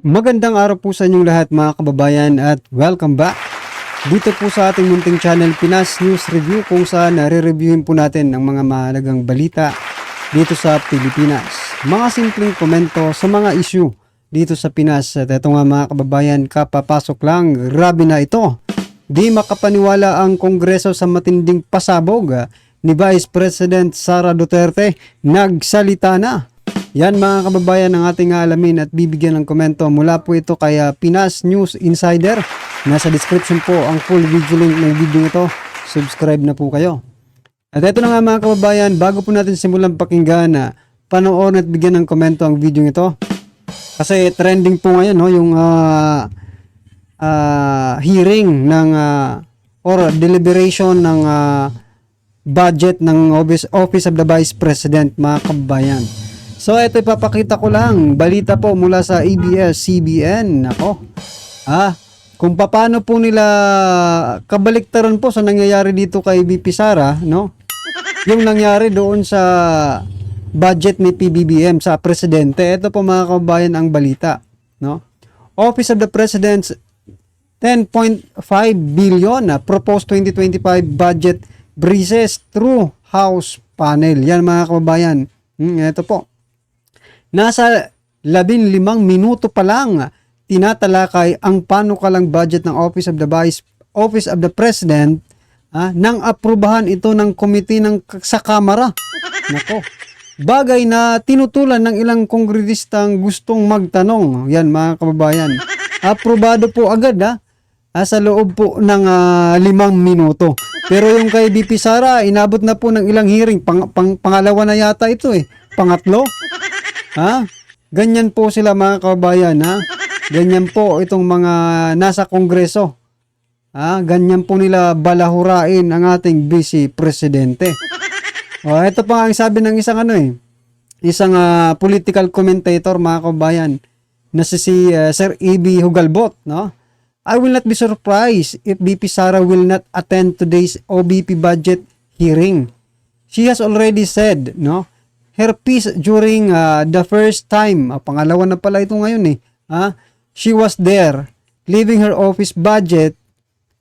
Magandang araw po sa inyong lahat mga kababayan at welcome back dito po sa ating munting channel Pinas News Review, kung saan nare-reviewin po natin ang mga mahalagang balita dito sa Pilipinas. Mga simpleng komento sa mga issue dito sa Pinas. At ito nga mga kababayan, kapapasok lang, grabe na ito. Di makapaniwala ang Kongreso sa matinding pasabog ni Vice President Sara Duterte. Nagsalita na. Yan mga kababayan ang ating alamin at bibigyan ng komento. Mula po ito kay Pinas News Insider. Nasa description po ang full video link ng video ito. Subscribe na po kayo. At ito na nga mga kababayan, bago po natin simulan pakinggan, panoorin at bigyan ng komento ang video ito. Kasi trending po ngayon no, yung hearing ng or deliberation ng budget ng Office of the Vice President mga kababayan. So ito ipapakita ko lang, balita po mula sa ABS-CBN. Nako. Kung paano po nila kabaliktaran po sa nangyayari dito kay VP Sara, no? Yung nangyari doon sa budget ni PBBM sa presidente. Ito po mga kababayan ang balita, no? Office of the President's 10.5 billion proposed 2025 budget breezes through House panel. Yan mga kababayan. Ito po. Nasa 15 minuto pa lang tinatalakay ang panukalang budget ng Office of the President nang aprubahan ito ng committee sa Kamara. Nako. Bagay na tinutulan ng ilang kongresistang gustong magtanong. Yan mga kababayan. Aprobado po agad sa loob po ng 5 minuto. Pero yung kay VP Sara, inabot na po ng ilang hearing. Pangalawa na yata ito Pangatlo. Ganyan po sila mga kababayan. Ganyan po itong mga nasa kongreso. Ganyan po nila balahurain ang ating vice presidente. Ito pa ang sabi ng isang political commentator mga kababayan na si Sir A.B. Hugalbot, no? I will not be surprised if VP Sara will not attend today's OBP budget hearing. She has already said, no, her piece during the first time, pangalawa na pala ito ngayon she was there, leaving her office budget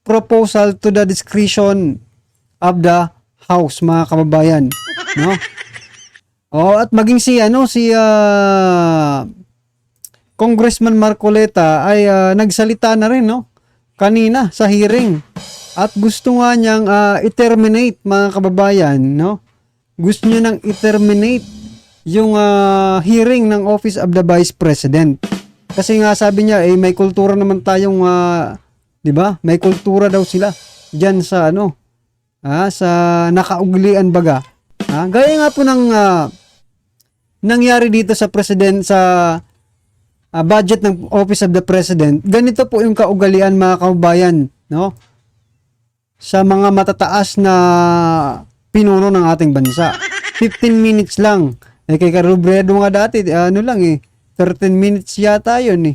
proposal to the discretion of the House, mga kababayan, no? At maging si Congressman Marcoleta ay nagsalita na rin, no? Kanina sa hearing. At gusto nga niyang i-terminate, mga kababayan, no? Gusto niya nang i-terminate yung hearing ng Office of the Vice President. Kasi nga sabi niya, may kultura naman tayong, di ba? May kultura daw sila diyan sa sa nakauglian baga. Gaya nga po ng nangyari dito sa budget ng Office of the President. Ganito po yung kaugalian mga kababayan, no? Sa mga matataas na pinuno ng ating bansa. 15 minutes lang. Kay Carobredo nga dati, 13 minutes yata yun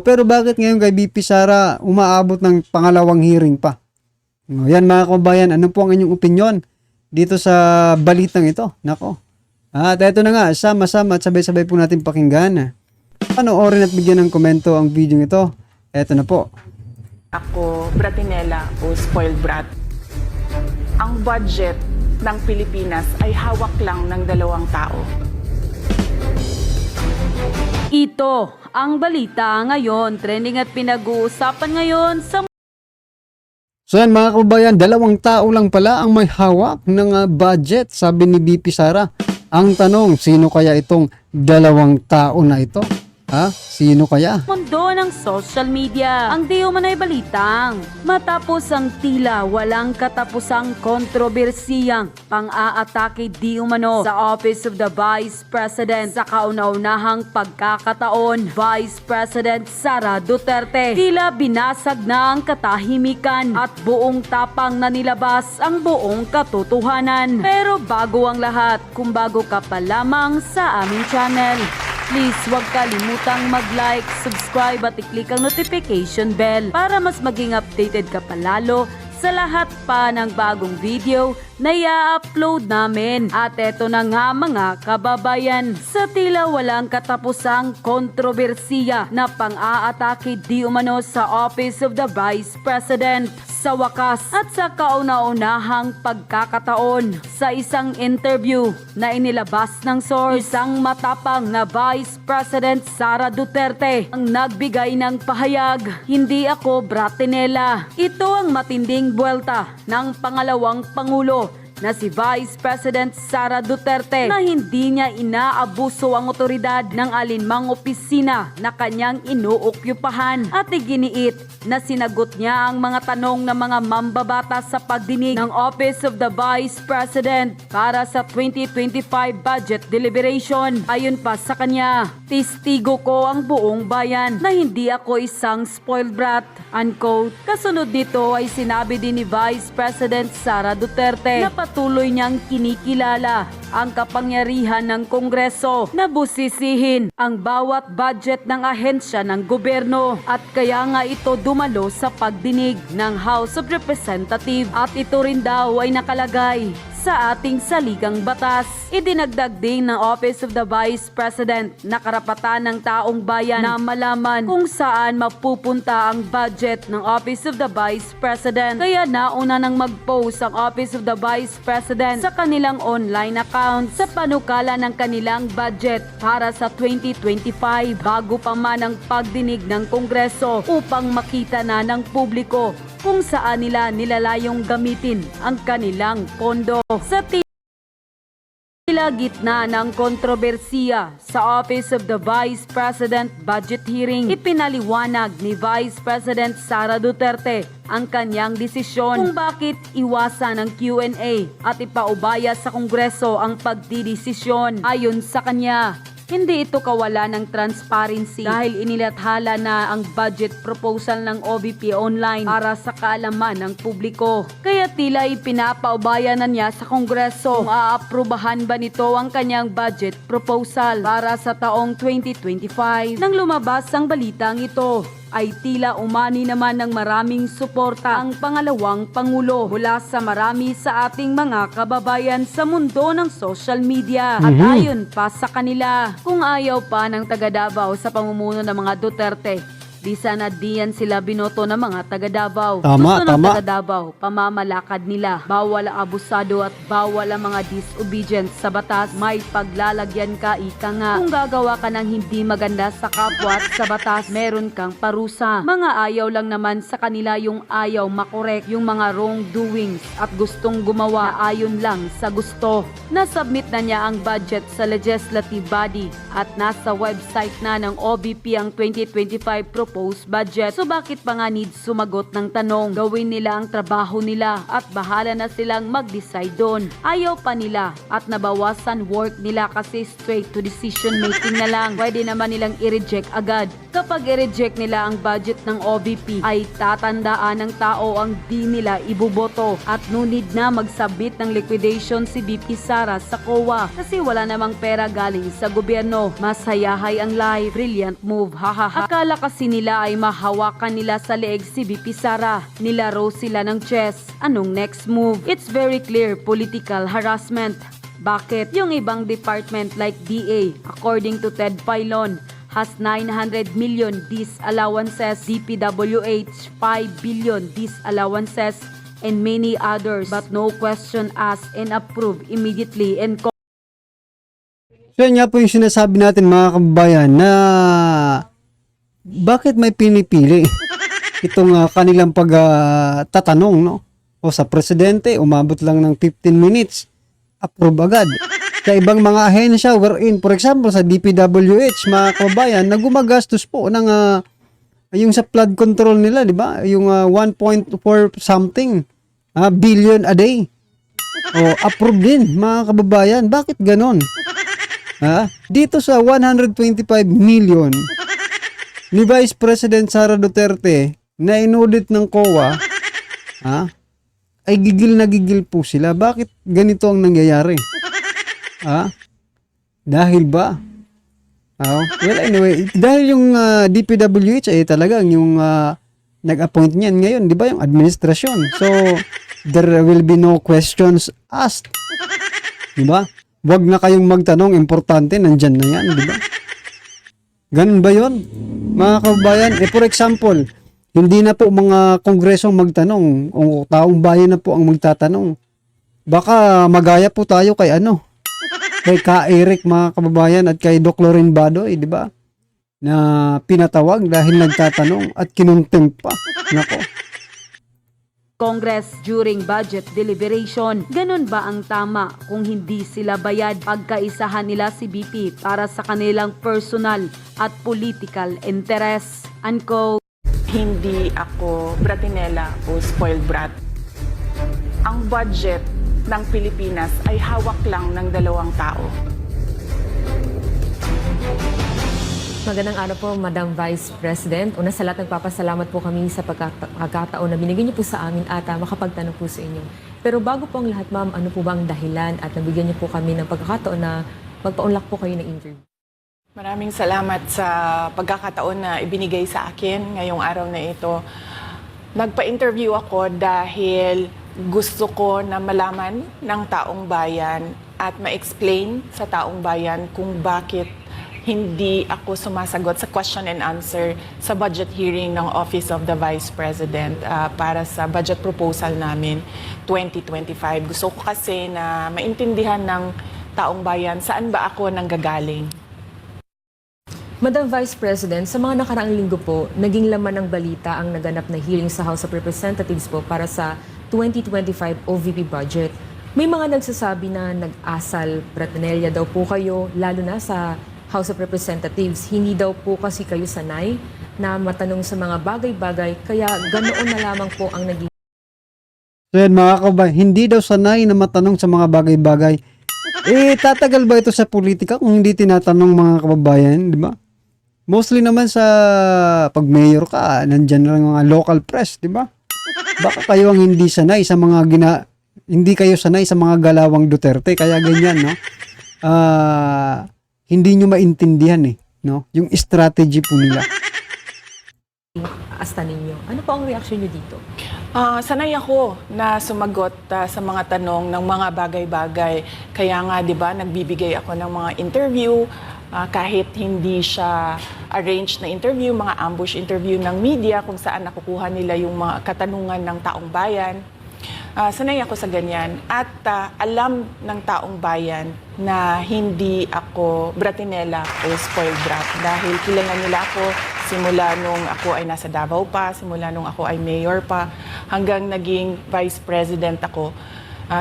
pero bakit ngayon kay VP Sara umaabot ng pangalawang hearing pa? Yan mga kababayan, ano po ang inyong opinion dito sa balitang ito? Nako. At ito na nga, sama-sama at sabay-sabay po natin pakinggan. Panoorin at bigyan ng komento ang video ito. Ito na po. Ako, bratinela o spoiled brat. Ang budget ng Pilipinas ay hawak lang ng 2 tao. Ito ang balita ngayon, trending at pinag-uusapan ngayon sa... So yan mga kababayan, 2 tao lang pala ang may hawak ng budget, sabi ni VP Sara. Ang tanong, sino kaya itong 2 tao na ito? Sino kaya? Mundo ng social media, ang di umano'y balitang matapos ang tila walang katapusang kontrobersiyang pang-aatake di umano sa Office of the Vice President sa kauna-unahang pagkakataon, Vice President Sara Duterte tila binasag na ang katahimikan at buong tapang na nilabas ang buong katotohanan. Pero bago ang lahat, kung bago ka pa lamang sa aming channel, please huwag kalimutang mag-like, subscribe at i-click ang notification bell para mas maging updated ka palalo sa lahat pa ng bagong video na i-upload namin. At eto na nga mga kababayan, sa tila walang katapusang kontrobersiya na pang-aatake di umano sa Office of the Vice President. Sa wakas at sa kauna-unahang pagkakataon, sa isang interview na inilabas ng source, isang matapang na Vice President Sara Duterte ang nagbigay ng pahayag, "Hindi ako Bratinela." Ito ang matinding buwelta ng pangalawang Pangulo na si Vice President Sara Duterte na hindi niya inaabuso ang otoridad ng alinmang opisina na kanyang inuokyupahan at iginiit na sinagot niya ang mga tanong ng mga mambabatas sa pagdinig ng Office of the Vice President para sa 2025 budget deliberation. Ayon pa sa kanya, "Testigo ko ang buong bayan na hindi ako isang spoiled brat." Unquote. Kasunod nito ay sinabi din ni Vice President Sara Duterte na patuloy niyang kinikilala ang kapangyarihan ng Kongreso na busisihin ang bawat budget ng ahensya ng gobyerno at kaya nga ito dumalo sa pagdinig ng House of Representatives at ito rin daw ay nakalagay sa ating saligang batas. Idinagdag din ng Office of the Vice President na karapatan ng taong bayan na malaman kung saan mapupunta ang budget ng Office of the Vice President. Kaya nauna nang mag-post ang Office of the Vice President sa kanilang online account sa panukala ng kanilang budget para sa 2025 bago pa man ang pagdinig ng Kongreso upang makita na ng publiko kung saan nila nilalayong gamitin ang kanilang pondo. Sa tila gitna ng kontrobersiya sa Office of the Vice President budget hearing, ipinaliwanag ni Vice President Sara Duterte ang kanyang desisyon kung bakit iwasan ang Q&A at ipaubaya sa Kongreso ang pagdidesisyon. Ayon sa kanya, hindi ito kawalan ng transparency dahil inilathala na ang budget proposal ng OVP online para sa kaalaman ng publiko. Kaya tila ipinapaubaya na niya sa Kongreso kung aaprubahan ba nito ang kanyang budget proposal para sa taong 2025. Nang lumabas ang balitang ito, ay tila umani naman ng maraming suporta ang pangalawang Pangulo mula sa marami sa ating mga kababayan sa mundo ng social media. At ayon pa sa kanila, kung ayaw pa ng taga Davao sa pamumuno ng mga Duterte, di sana diyan sila binoto ng mga taga Davao. Gusto ng taga Davao, pamamalakad nila. Bawal ang abusado at bawal ang mga disobedient sa batas. May paglalagyan ka, ika nga. Kung gagawa ka ng hindi maganda sa kapwa at sa batas, meron kang parusa. Mga ayaw lang naman sa kanila yung ayaw makorek yung mga wrongdoings at gustong gumawa na ayon lang sa gusto. Nasubmit na niya ang budget sa legislative body at nasa website na ng OVP ang 2025 proposed budget. So bakit pa nga need sumagot ng tanong? Gawin nila ang trabaho nila at bahala na silang mag-decide doon. Ayaw pa nila at nabawasan work nila kasi straight to decision making na lang. Pwede naman nilang i-reject agad. Kapag i-reject nila ang budget ng OVP ay tatandaan ng tao ang di nila ibuboto at no need na mag-submit ng liquidation si VP Sara sa COA kasi wala namang pera galing sa gobyerno. Mas hayahay ang live. Brilliant move, hahaha. Akala kasi nila ay mahawakan nila sa leeg si VP Sara. Nilaro sila ng chess. Anong next move? It's very clear, political harassment. Bakit? Yung ibang department like DA, according to Ted Filon, has 900 million disallowances, DPWH 5 billion disallowances, and many others, but no question asked and approved immediately and So yan nga po yung sinasabi natin mga kababayan na bakit may pinipili itong kanilang pagtatanong, no? O sa presidente, umabot lang ng 15 minutes, approve agad. Sa ibang mga ahensya wherein, for example, sa DPWH, mga kababayan, na gumagastos po ng yung sa flood control nila, di ba? Yung 1.4 something billion a day. O, approve din, mga kababayan. Bakit ganon? Dito sa 125 million ni Vice President Sara Duterte na inudit ng COA, ay gigil na gigil po sila. Bakit ganito ang nangyayari? Dahil ba? Well, anyway, dahil yung DPWH ay talagang yung nag-appoint niyan ngayon, di ba, yung administrasyon. So, there will be no questions asked. Di ba? Huwag na kayong magtanong, importante, nandyan na yan, di ba? Ganun ba yun, mga kababayan? For example, hindi na po mga kongresong magtanong, o taong bayan na po ang magtatanong. Baka magaya po tayo kay kay Ka Eric, mga kababayan, at kay Doc Loren Badoy, di ba? Na pinatawag dahil nagtatanong at kinontempt pa. Nako. Congress during budget deliberation. Ganun ba ang tama kung hindi sila bayad pagkaisahan nila si BP para sa kanilang personal at political interest? Unquote. Hindi ako bratinela o spoiled brat. Ang budget ng Pilipinas ay hawak lang ng 2 tao. Magandang araw po, Madam Vice President. Una sa lahat, nagpapasalamat po kami sa pagkakataon na binigyan niyo po sa amin at makapagtanong po sa inyo. Pero bago po ang lahat, ma'am, ano po ba ang dahilan at nabigyan niyo po kami ng pagkakataon na magpa-unlock po kayo ng interview? Maraming salamat sa pagkakataon na ibinigay sa akin ngayong araw na ito. Nagpa-interview ako dahil gusto ko na malaman ng taong bayan at ma-explain sa taong bayan kung bakit hindi ako sumasagot sa question and answer sa budget hearing ng Office of the Vice President para sa budget proposal namin 2025. Gusto ko kasi na maintindihan ng taong bayan saan ba ako nanggagaling. Madam Vice President, sa mga nakaraang linggo po, naging laman ng balita ang naganap na hearing sa House of Representatives po para sa 2025 OVP budget. May mga nagsasabi na nag-asal bratinelya daw po kayo, lalo na sa House of Representatives. Hindi daw po kasi kayo sanay na matanong sa mga bagay-bagay, kaya ganoon na lamang po ang naging. So yan, mga kababayan, hindi daw sanay na matanong sa mga bagay-bagay. Tatagal ba ito sa politika kung hindi tinatanong, mga kababayan, di ba? Mostly naman sa pag-mayor ka, nandyan lang mga local press, di ba? Baka kayo ang hindi sanay sa mga hindi kayo sanay sa mga galawang Duterte, kaya ganyan, no? Hindi nyo maintindihan no? Yung strategy po nila. Asta ninyo. Ano po ang reaction nyo dito? Sanay ako na sumagot sa mga tanong ng mga bagay-bagay. Kaya nga, di ba, nagbibigay ako ng mga interview kahit hindi siya arranged na interview, mga ambush interview ng media kung saan nakukuha nila yung mga katanungan ng taong bayan. Sanay ako sa ganyan at alam ng taong bayan na hindi ako bratinela o spoiled brat dahil kilala nila ako simula nung ako ay nasa Davao pa, simula nung ako ay mayor pa, hanggang naging vice president ako.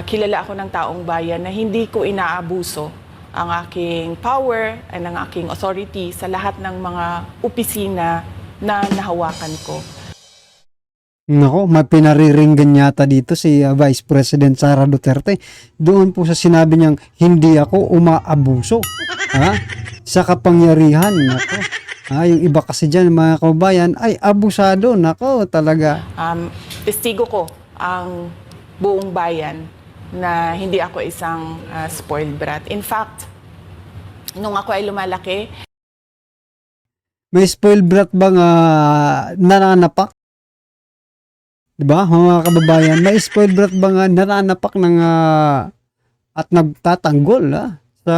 Kilala ako ng taong bayan na hindi ko inaabuso ang aking power at ang aking authority sa lahat ng mga opisina na nahawakan ko. Nako, may pinariringgan yata dito si Vice President Sara Duterte. Doon po sa sinabi niyang hindi ako umaabuso sa kapangyarihan. Nako. Yung iba kasi dyan, mga kababayan, ay abusado. Nako, talaga. Testigo ko ang buong bayan na hindi ako isang spoiled brat. In fact, nung ako ay lumalaki, may spoiled brat bang nananapak? Diba, mga kababayan, may spoiled brat ba nga nananapak ng at nagtatanggol sa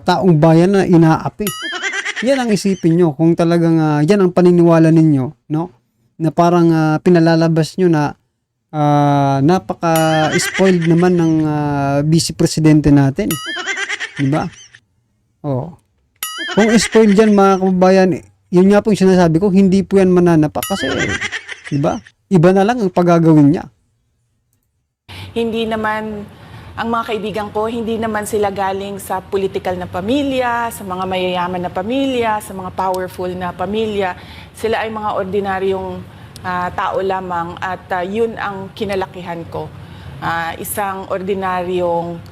taong bayan na inaapi? Yan ang isipin nyo kung talagang yan ang paniniwala ninyo, no? Na parang pinalalabas nyo na napaka-spoiled naman ng vice presidente natin. Diba? Oh. Kung spoiled yan, mga kababayan, yun nga po yung sinasabi ko, hindi po yan mananapak kasi, diba? Iba na lang ang pagagawin niya. hindi naman, ang mga kaibigan ko, hindi naman sila galing sa political na pamilya, sa mga mayayaman na pamilya, sa mga powerful na pamilya. Sila ay mga ordinaryong tao lamang at yun ang kinalakihan ko. Isang ordinaryong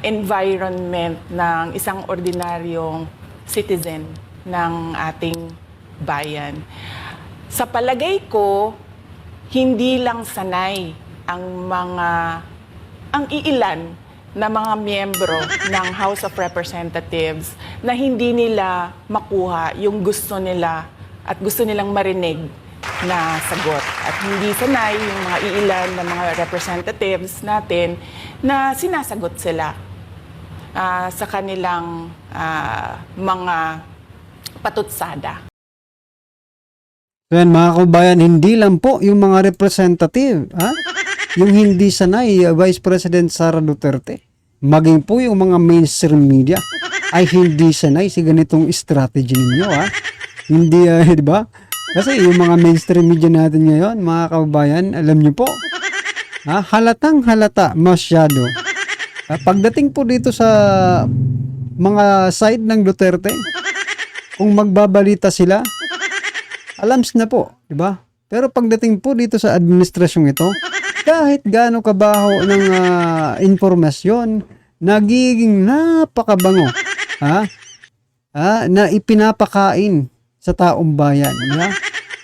environment ng isang ordinaryong citizen ng ating bayan. Sa palagay ko, hindi lang sanay ang iilan na mga miyembro ng House of Representatives na hindi nila makuha yung gusto nila at gusto nilang marinig na sagot. At hindi sanay yung mga iilan na mga representatives natin na sinasagot sila sa kanilang mga patutsada. So yan mga kababayan, hindi lang po yung mga representative, yung hindi sanay, Vice President Sara Duterte, maging po yung mga mainstream media ay hindi sanay sa ganitong strategy ninyo. Hindi, di ba? Kasi yung mga mainstream media natin ngayon, mga kababayan, alam nyo po, halatang halata masyado. Pagdating po dito sa mga side ng Duterte, kung magbabalita sila, alams na po, di ba? Pero pagdating po dito sa administrasyong ito, kahit gaano kabaho ng informasyon, nagiging napakabango, na ipinapakain sa taong bayan,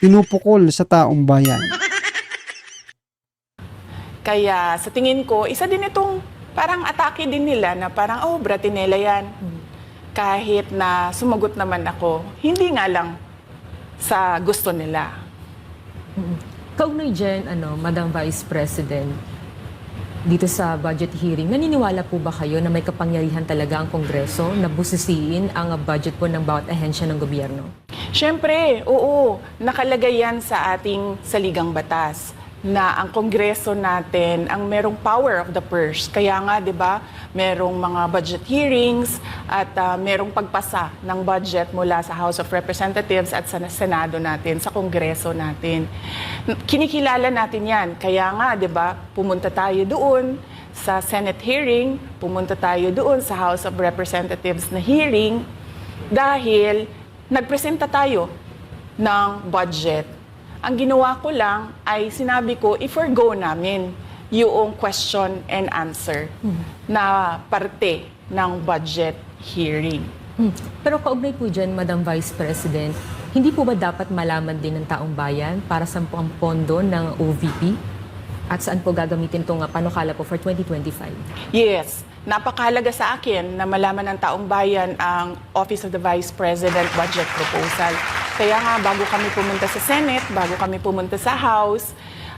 pinupukol sa taong bayan. Kaya sa tingin ko, isa din itong parang atake din nila na parang, Bratinela yan. Kahit na sumagot naman ako, hindi nga lang sa gusto nila. Kaugnay dyan, Madam Vice President, dito sa budget hearing, naniniwala po ba kayo na may kapangyarihan talaga ang Kongreso na busisiin ang budget po ng bawat ahensya ng gobyerno? Siyempre, oo, nakalagay yan sa ating saligang batas na ang Kongreso natin ang merong power of the purse. Kaya nga, di ba, merong mga budget hearings at merong pagpasa ng budget mula sa House of Representatives at sa Senado natin, sa Kongreso natin. Kinikilala natin yan. Kaya nga, di ba, pumunta tayo doon sa Senate hearing, pumunta tayo doon sa House of Representatives na hearing dahil nagpresenta tayo ng budget. Ang ginawa ko lang ay sinabi ko, i-forgo namin yung question and answer na parte ng budget hearing. Pero kaugnay po dyan, Madam Vice President, hindi po ba dapat malaman din ng taong bayan para sa ang pondo ng OVP? At saan po gagamitin itong panukala po for 2025? Yes, napakahalaga sa akin na malaman ng taong bayan ang Office of the Vice President Budget Proposal. Kaya nga, bago kami pumunta sa Senate, bago kami pumunta sa House,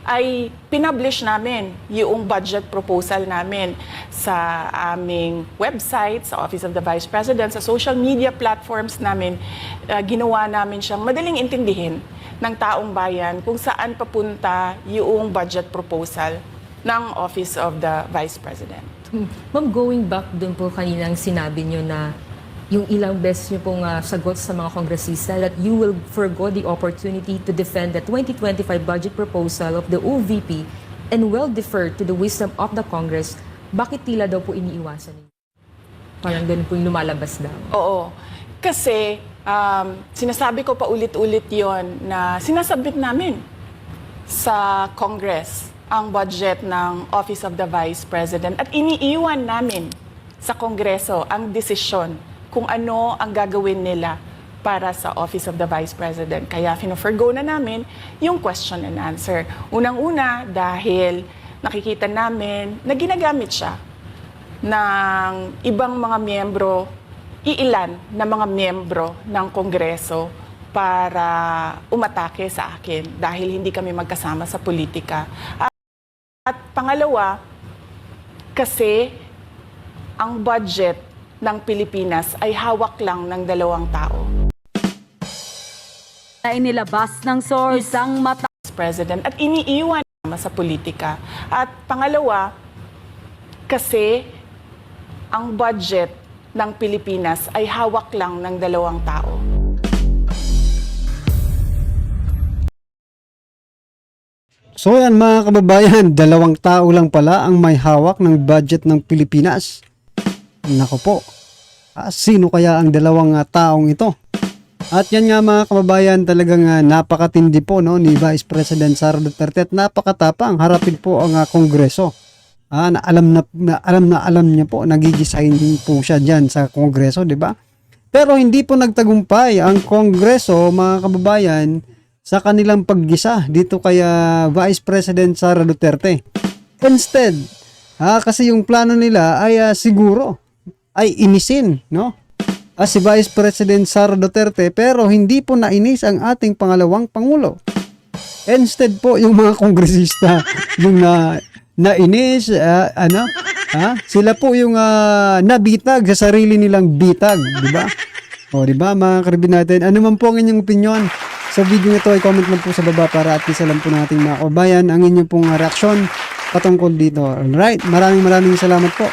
ay pinublish namin yung budget proposal namin sa aming website, sa Office of the Vice President, sa social media platforms namin. Ginawa namin siyang madaling intindihin ng taong bayan kung saan papunta yung budget proposal ng Office of the Vice President. Ma'am, going back dun po kaninang sinabi nyo na yung ilang beses nyo pong sagot sa mga kongresista that you will forgo the opportunity to defend the 2025 budget proposal of the OVP and will defer to the wisdom of the Congress, bakit tila daw po iniiwasan niyo? Parang ganun po yung lumalabas daw. Oo. Kasi sinasabi ko pa ulit-ulit yon na sinasubmit namin sa Congress ang budget ng Office of the Vice President at iniiwan namin sa Kongreso ang desisyon kung ano ang gagawin nila para sa Office of the Vice President. Kaya fino-forgo na namin yung question and answer. Unang-una dahil nakikita namin na ginagamit siya ng ibang mga miyembro, iilan na mga miyembro ng Kongreso para umatake sa akin dahil hindi kami magkasama sa politika. At pangalawa, kasi ang budget ng Pilipinas ay hawak lang ng 2 tao. Ay nilabas ng source ang mata President at iniiwan sa politika. At pangalawa, kasi ang budget ng Pilipinas ay hawak lang ng 2 tao. So yan mga kababayan, 2 tao lang pala ang may hawak ng budget ng Pilipinas. Nako po, sino kaya ang 2 taong ito? At yan nga mga kababayan, talagang napakatindi po ni Vice President Sara Duterte at napakatapang harapin po ang Kongreso. Alam niya po, nagigisahin po siya dyan sa Kongreso, di ba? Pero hindi po nagtagumpay ang Kongreso mga kababayan sa kanilang paggisa dito kay Vice President Sara Duterte. Instead, kasi yung plano nila ay siguro ay inisin, si Vice President Sara Duterte, pero hindi po nainis ang ating pangalawang Pangulo. Instead po, yung mga kongresista, yung nainis, sila po yung nabitag sa sarili nilang bitag, di ba? O, di ba, mga karibin natin, ano man po ang inyong opinion sa video nito, ay comment lang po sa baba para at least alam po natin mga kabayan ang inyong pong reaksyon patungkol dito. Alright, maraming salamat po.